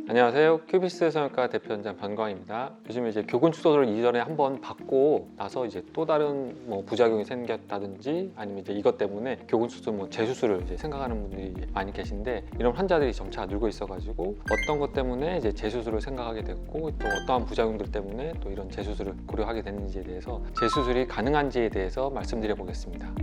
안녕하세요. 큐비스 성형외과 대표원장 변광입니다. 요즘에 이제 교근 축소를 이전에 한번 받고 나서 이제 또 다른 부작용이 생겼다든지 아니면 이제 이것 때문에 교근 축소 재수술을 이제 생각하는 분들이 많이 계신데, 이런 환자들이 점차 늘고 있어가지고 어떤 것 때문에 이제 재수술을 생각하게 됐고 또 어떠한 부작용들 때문에 또 이런 재수술을 고려하게 됐는지에 대해서 재수술이 가능한지에 대해서 말씀드려 보겠습니다.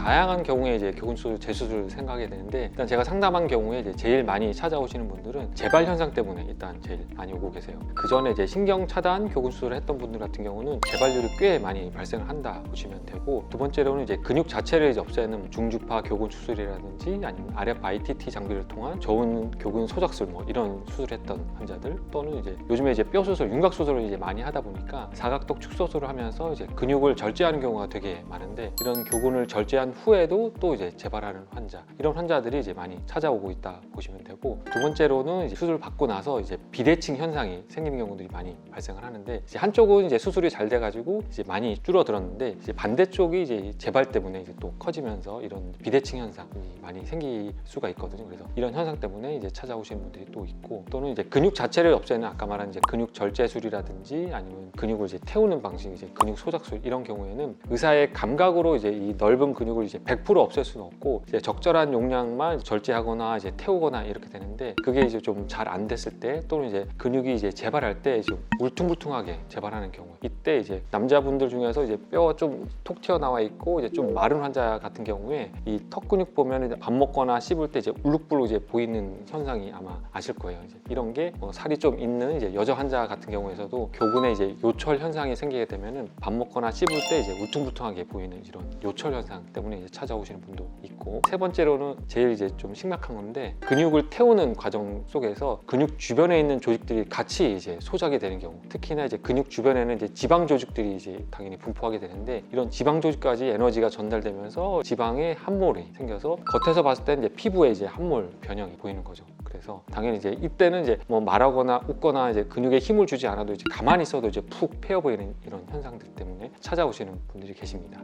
다양한 경우에 이제 교근수술, 재수술을 생각하게 되는데, 일단 제가 상담한 경우에 이제 제일 많이 찾아오시는 분들은 재발 현상 때문에 일단 제일 많이 오고 계세요. 그 전에 이제 신경 차단 교근수술을 했던 분들 같은 경우는 재발률이 꽤 많이 발생을 한다 보시면 되고, 두 번째로는 이제 근육 자체를 이제 없애는 중주파 교근 수술이라든지 아니면 RFITT 장비를 통한 저온 교근 소작술 이런 수술했던 환자들, 또는 이제 요즘에 이제 뼈 수술, 윤곽 수술을 이제 많이 하다 보니까 사각턱 축소술을 하면서 이제 근육을 절제하는 경우가 되게 많은데, 이런 교근을 절제한 후에도 또 이제 재발하는 환자, 이런 환자들이 이제 많이 찾아오고 있다 보시면 되고, 두 번째로는 이제 수술 받고 나서 이제 비대칭 현상이 생기는 경우들이 많이 발생을 하는데, 이제 한쪽은 이제 수술이 잘 돼가지고 이제 많이 줄어들었는데, 이제 반대쪽이 이제 재발 때문에 이제 또 커지면서 이런 비대칭 현상이 많이 생길 수가 있거든요. 그래서 이런 현상 때문에 이제 찾아오시는 분들이 또 있고, 또는 이제 근육 자체를 없애는 아까 말한 이제 근육 절제술이라든지 아니면 근육을 이제 태우는 방식, 이제 근육 소작술, 이런 경우에는 의사의 감각으로 이제 이 넓은 근육을 이제 100% 없앨 수는 없고 이제 적절한 용량만 절제하거나 이제 태우거나 이렇게 되는데, 그게 이제 좀 잘 안 됐을 때, 또는 이제 근육이 이제 재발할 때 이제 울퉁불퉁하게 재발하는 경우, 이때 이제 남자분들 중에서 이제 뼈가 좀 톡 튀어나와 있고 이제 좀 마른 환자 같은 경우에 이 턱 근육 보면 밥 먹거나 씹을 때 이제 울룩불룩 이제 보이는 현상이 아마 아실 거예요. 이제 이런 게 살이 좀 있는 이제 여자 환자 같은 경우에서도 교근에 이제 요철 현상이 생기게 되면은 밥 먹거나 씹을 때 이제 울퉁불퉁하게 보이는 이런 요철 현상 때문에 이제 찾아오시는 분도 있고, 세 번째로는 제일 이제 좀 심각한 건데, 근육을 태우는 과정 속에서 근육 주변에 있는 조직들이 같이 이제 소작이 되는 경우, 특히나 이제 근육 주변에는 이제 지방 조직들이 이제 당연히 분포하게 되는데, 이런 지방 조직까지 에너지가 전달되면서 지방에 함몰이 생겨서 겉에서 봤을 때는 이제 피부에 이제 함몰 변형이 보이는 거죠. 그래서 당연히 이제 이때는 이제 말하거나 웃거나 이제 근육에 힘을 주지 않아도 이제 가만히 있어도 이제 푹 패여 보이는 이런 현상들 때문에 찾아오시는 분들이 계십니다.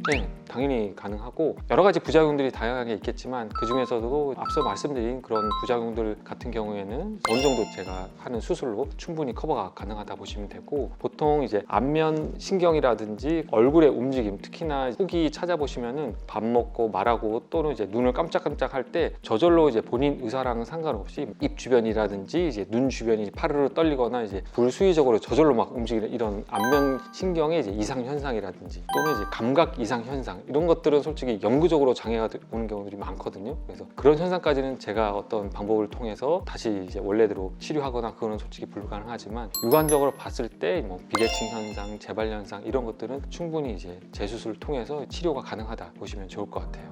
네, 당연히 가능하고 여러 가지 부작용들이 다양하게 있겠지만, 그 중에서도 앞서 말씀드린 그런 부작용들 같은 경우에는 어느 정도 제가 하는 수술로 충분히 커버가 가능하다 보시면 되고, 보통 이제 안면 신경이라든지 얼굴의 움직임, 특히나 후기 찾아보시면은 밥 먹고 말하고 또는 이제 눈을 깜짝깜짝 할 때 저절로 이제 본인 의사랑 상관없이 입 주변이라든지 이제 눈 주변이 파르르 떨리거나 이제 불수의적으로 저절로 막 움직이는 이런 안면 신경의 이제 이상 현상이라든지 또는 이제 감각 이상 현상, 이런 것들은 솔직히 영구적으로 장애가 오는 경우들이 많거든요. 그래서 그런 현상까지는 제가 어떤 방법을 통해서 다시 이제 원래대로 치료하거나 그거는 솔직히 불가능하지만, 육안적으로 봤을 때 비대칭 현상, 재발 현상, 이런 것들은 충분히 이제 재수술을 통해서 치료가 가능하다 보시면 좋을 것 같아요.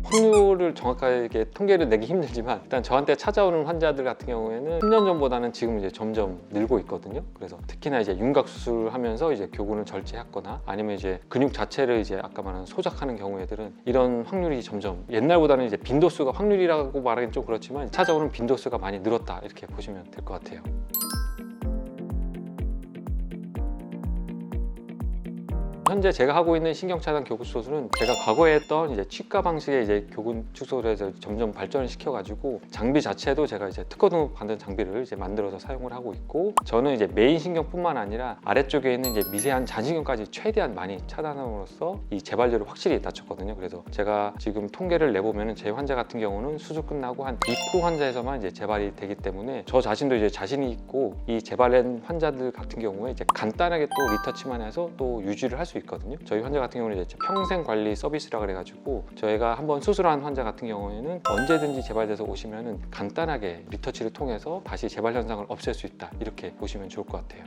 확률을 정확하게 통계를 내기 힘들지만, 일단 저한테 찾아오는 환자들 같은 경우에는 10년 전보다는 지금 이제 점점 늘고 있거든요. 그래서 특히나 이제 윤곽 수술하면서 이제 교근을 절제했거나 아니면 이제 근육 자체를 이제 아까 말한 소작하는 경우에들은 이런 확률이 점점 옛날보다는 이제 빈도수가, 확률이라고 말하기는 좀 그렇지만 찾아오는 빈도수가 많이 늘었다, 이렇게 보시면 될 것 같아요. 현재 제가 하고 있는 신경차단 교근 수술은 제가 과거에 했던 이제 치과 방식의 이제 교근 축소술에서 점점 발전을 시켜가지고, 장비 자체도 제가 이제 특허 등록 받은 장비를 이제 만들어서 사용을 하고 있고, 저는 이제 메인 신경뿐만 아니라 아래쪽에 있는 이제 미세한 잔신경까지 최대한 많이 차단함으로써 이 재발률을 확실히 낮췄거든요. 그래서 제가 지금 통계를 내보면은 제 환자 같은 경우는 수술 끝나고 한 2% 환자에서만 이제 재발이 되기 때문에 저 자신도 이제 자신이 있고, 이 재발된 환자들 같은 경우에 이제 간단하게 또 리터치만 해서 또 유지를 할 수 있거든요. 저희 환자 같은 경우는 이제 평생 관리 서비스라 그래가지고, 저희가 한번 수술한 환자 같은 경우에는 언제든지 재발돼서 오시면은 간단하게 리터치를 통해서 다시 재발 현상을 없앨 수 있다, 이렇게 보시면 좋을 것 같아요.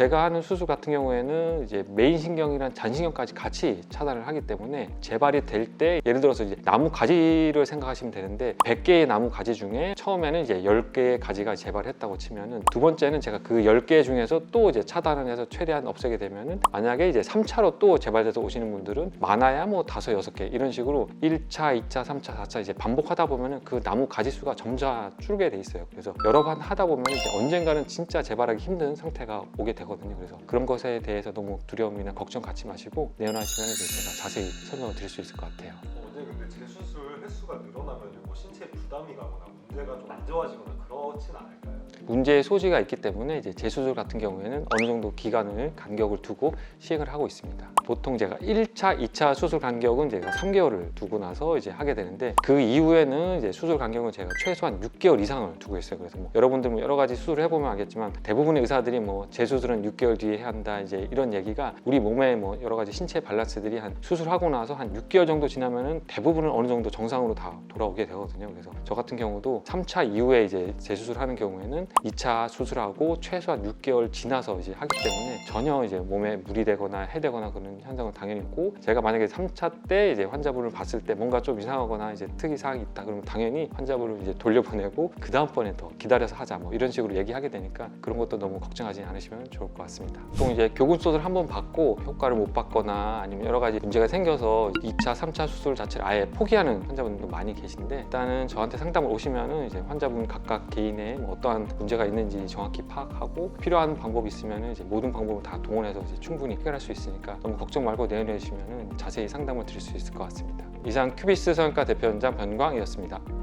제가 하는 수술 같은 경우에는 이제 메인 신경이랑 잔신경까지 같이 차단을 하기 때문에 재발이 될 때 예를 들어서 이제 나무 가지를 생각하시면 되는데 100개의 나무 가지 중에 처음에는 이제 10개의 가지가 재발했다고 치면은 두 번째는 제가 그 10개 중에서 또 이제 차단을 해서 최대한 없애게 되면은 만약에 이제 3차로 또 재발돼서 오시는 분들은 많아야 뭐 5, 6개 이런 식으로 1차, 2차, 3차, 4차 이제 반복하다 보면은 그 나무 가지 수가 점차 줄게 돼 있어요. 그래서 여러 번 하다 보면 이제 언젠가는 진짜 재발하기 힘든 상태가 오게 되거든요. 그래서 그런 것에 대해서 너무 두려움이나 걱정 갖지 마시고 내원하시면 이제 제가 자세히 설명을 드릴 수 있을 것 같아요. 어제 근데 재수술 횟수가 늘어나면 뭐 신체에 부담이 가거나 문제가 좀 안 좋아지거나 그렇진 않을까요? 문제의 소지가 있기 때문에 이제 재수술 같은 경우에는 어느 정도 기간을 간격을 두고 시행을 하고 있습니다. 보통 제가 1차, 2차 수술 간격은 제가 3개월을 두고 나서 이제 하게 되는데 그 이후에는 이제 수술 간격은 제가 최소한 6개월 이상을 두고 있어요. 그래서 뭐 여러분들 뭐 여러 가지 수술을 해보면 알겠지만 대부분의 의사들이 뭐 재수술은 6개월 뒤에 해야 한다 이제 이런 얘기가 우리 몸에 뭐 여러 가지 신체 밸런스들이 한 수술하고 나서 한 6개월 정도 지나면은 대부분은 어느 정도 정상으로 다 돌아오게 되거든요. 그래서 저 같은 경우도 3차 이후에 이제 재수술하는 경우에는 2차 수술하고 최소한 6개월 지나서 이제 하기 때문에 전혀 이제 몸에 물이 되거나 해되거나 그런 현상은 당연히 있고 제가 만약에 3차 때 이제 환자분을 봤을 때 뭔가 좀 이상하거나 이제 특이 사항이 있다 그러면 당연히 환자분을 이제 돌려보내고 그 다음번에 더 기다려서 하자 뭐 이런 식으로 얘기하게 되니까 그런 것도 너무 걱정하지 않으시면 좋을 것 같습니다. 보통 이제 교군 수술 한번 받고 효과를 못 받거나 아니면 여러 가지 문제가 생겨서 2차, 3차 수술 자체를 아예 포기하는 환자분들도 많이 계신데 일단은 저한테 상담을 오시면은 이제 환자분 각각 개인의 뭐 어떠한 문제가 있는지 정확히 파악하고 필요한 방법이 있으면 이제 모든 방법을 다 동원해서 이제 충분히 해결할 수 있으니까 너무 걱정 말고 내원해 주시면 자세히 상담을 드릴 수 있을 것 같습니다. 이상 큐비스 성형외과 대표원장 변광이었습니다.